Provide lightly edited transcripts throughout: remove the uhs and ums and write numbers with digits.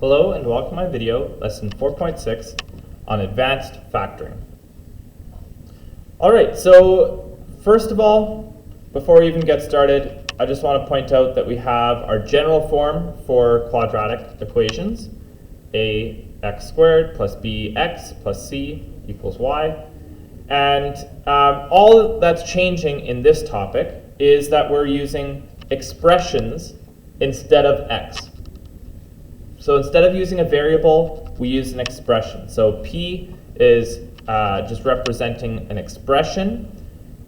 Hello and welcome to my video, lesson 4.6 on advanced factoring. Alright, so first of all, before we even get started, I just want to point out that we have our general form for quadratic equations, ax squared plus bx plus c equals y. And all that's changing in this topic is that we're using expressions instead of x. So instead of using a variable, we use an expression. So p is just representing an expression.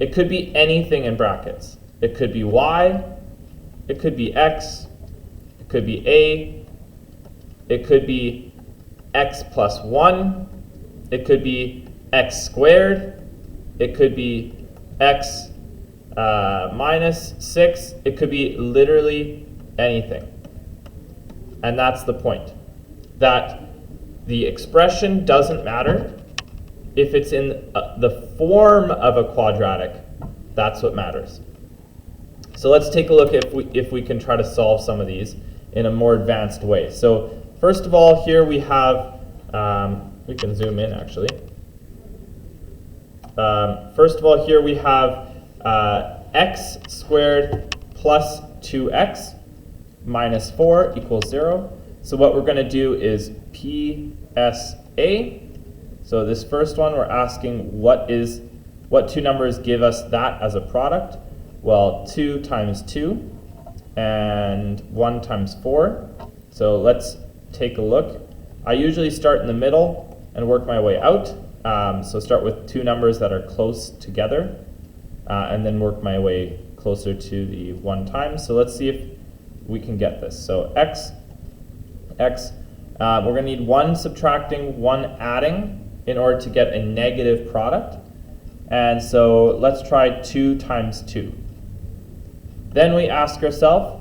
It could be anything in brackets. It could be y, it could be x, it could be a, it could be x plus 1, it could be x squared, it could be x minus 6, it could be literally anything. And that's the point, that the expression doesn't matter. If it's in the form of a quadratic, that's what matters. So let's take a look if we can try to solve some of these in a more advanced way. So first of all, here we have, we can zoom in actually. First of all, here we have x squared plus 2x minus 4 equals 0. So what we're going to do is PSA. So this first one, we're asking what two numbers give us that as a product? Well, 2 times 2 and 1 times 4. So let's take a look. I usually start in the middle and work my way out. So start with two numbers that are close together and then work my way closer to the 1 times. So let's see if we can get this. So x, we're going to need 1 subtracting, 1 adding in order to get a negative product. And so let's try 2 times 2. Then we ask ourselves,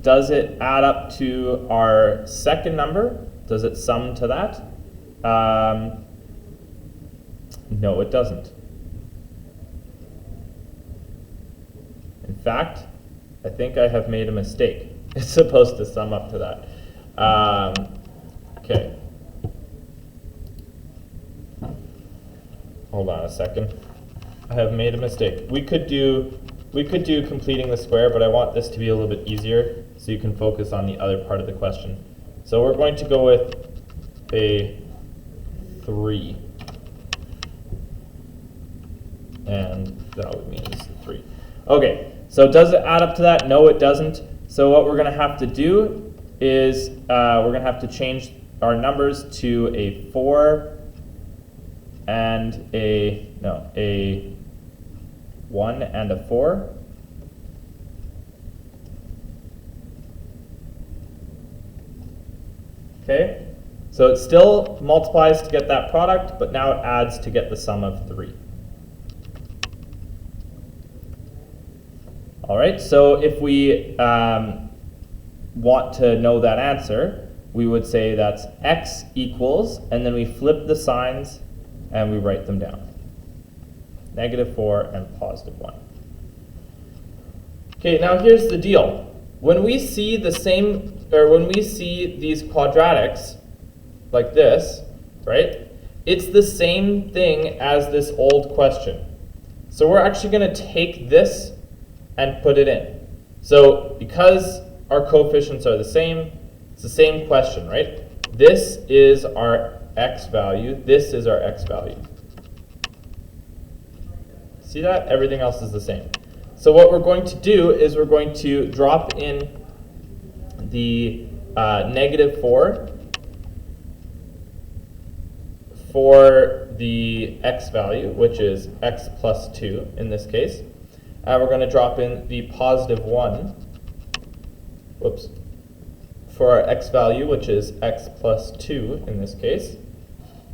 does it add up to our second number? Does it sum to that? No, it doesn't. In fact, I think I have made a mistake. It's supposed to sum up to that. Okay. Hold on a second. I have made a mistake. We could do completing the square, but I want this to be a little bit easier so you can focus on the other part of the question. So we're going to go with a 3. And that would mean it's 3. Okay. So does it add up to that? No, it doesn't. So what we're going to have to do is we're going to have to change our numbers to a 4 and a 1 and a 4. Okay, so it still multiplies to get that product, but now it adds to get the sum of 3. All right, so if we want to know that answer, we would say that's x equals, and then we flip the signs and we write them down. -4 and +1. Okay, now here's the deal. When we see when we see these quadratics like this, right? It's the same thing as this old question. So we're actually going to take this and put it in. So because our coefficients are the same, it's the same question, right? This is our x value, this is our x value. See that? Everything else is the same. So what we're going to do is we're going to drop in the -4 for the x value, which is x plus 2 in this case. We're going to drop in the +1, for our x value, which is x plus 2 in this case.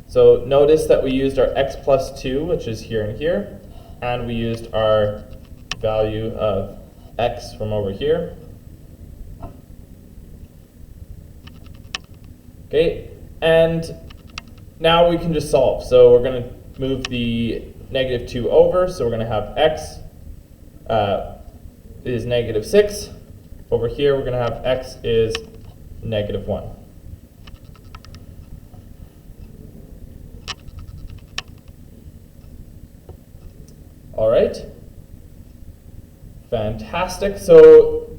So notice that we used our x plus 2, which is here and here, and we used our value of x from over here. Okay, and now we can just solve. So we're going to move the -2 over, so we're going to have x is -6. Over here, we're going to have x is negative 1. All right. Fantastic. So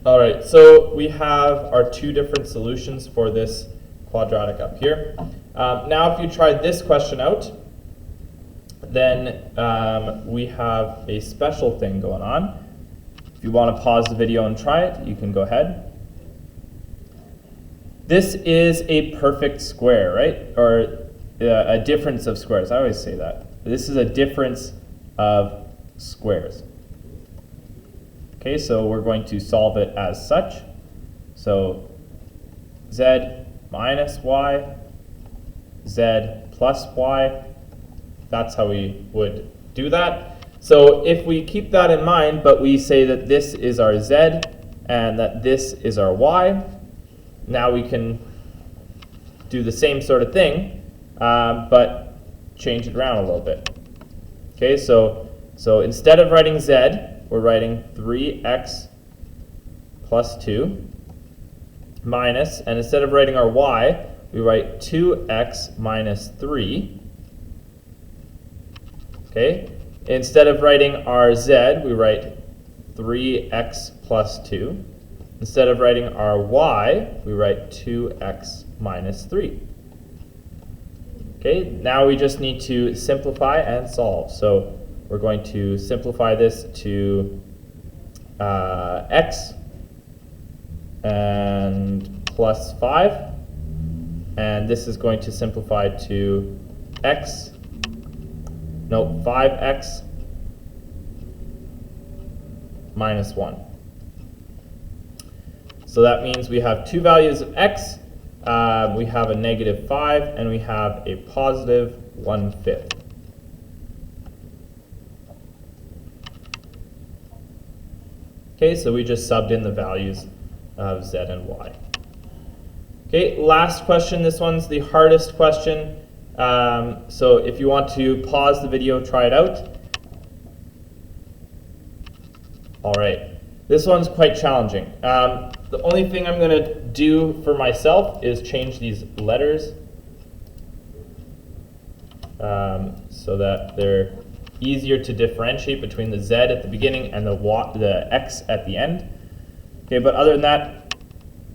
all right, so we have our two different solutions for this quadratic up here. Now if you try this question out, then we have a special thing going on. If you want to pause the video and try it, you can go ahead. This is a perfect square, right? Or a difference of squares. I always say that. This is a difference of squares. Okay, so we're going to solve it as such. So z minus y, z plus y. That's how we would do that. So if we keep that in mind, but we say that this is our z and that this is our y, now we can do the same sort of thing, but change it around a little bit. Okay, so instead of writing z, we're writing 3x plus 2 minus, and instead of writing our y, we write 2x minus 3. Okay, instead of writing our z, we write 3x plus 2. Instead of writing our y, we write 2x minus 3. Okay, now we just need to simplify and solve. So we're going to simplify this to x and plus 5. And this is going to simplify to 5x minus 1. So that means we have two values of x. We have a negative 5 and we have a positive 1/5. Okay, so we just subbed in the values of z and y. Okay, last question. This one's the hardest question. So if you want to pause the video, try it out. All right, this one's quite challenging. The only thing I'm going to do for myself is change these letters so that they're easier to differentiate between the z at the beginning and the x at the end. Okay, but other than that,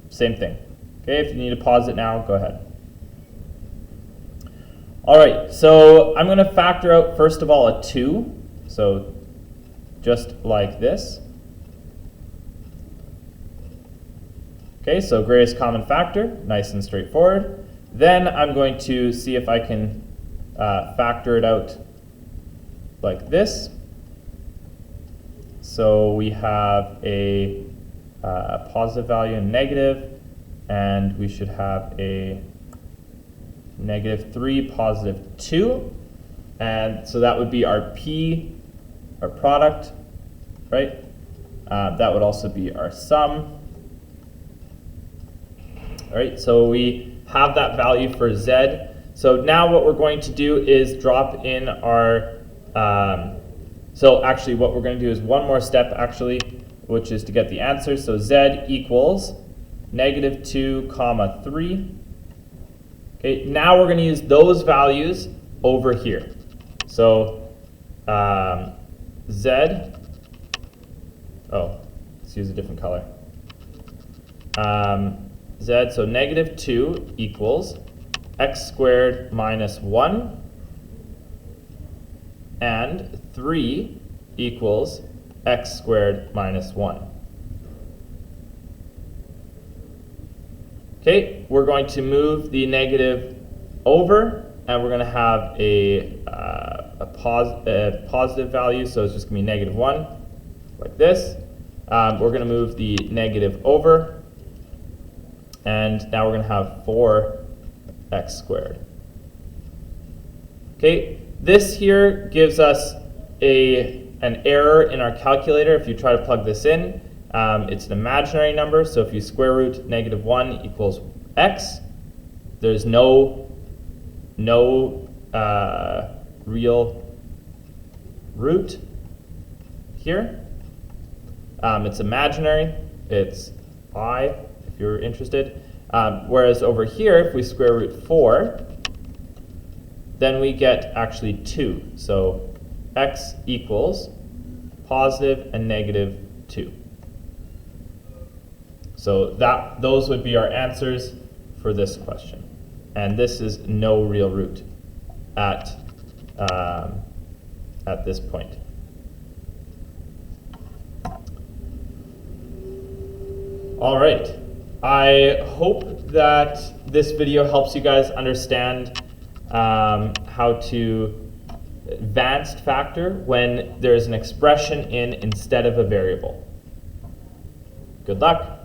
same thing. Okay, if you need to pause it now, go ahead. All right, so I'm going to factor out, first of all, a 2. So just like this. Okay, so greatest common factor, nice and straightforward. Then I'm going to see if I can factor it out like this. So we have a positive value and negative, and we should have a negative 3, positive 2. And so that would be our P, our product, right? That would also be our sum. All right, so we have that value for z. So now what we're going to do is drop in our, so actually what we're going to do is one more step actually, which is to get the answer. So z equals negative 2 comma 3. Okay, now we're going to use those values over here. So z, let's use a different color. Z, so negative 2 equals x squared minus 1, and 3 equals x squared minus 1. Okay, we're going to move the negative over, and we're going to have a positive value, so it's just going to be negative 1, like this. We're going to move the negative over, and now we're going to have 4x squared. Okay, this here gives us an error in our calculator if you try to plug this in. It's an imaginary number, so if you square root negative 1 equals x, there's no real root here. It's imaginary. It's I, if you're interested. Whereas over here, if we square root 4, then we get actually 2. So x equals positive and negative 2. So those would be our answers for this question. And this is no real root at this point. All right. I hope that this video helps you guys understand how to advanced factor when there's an expression in instead of a variable. Good luck.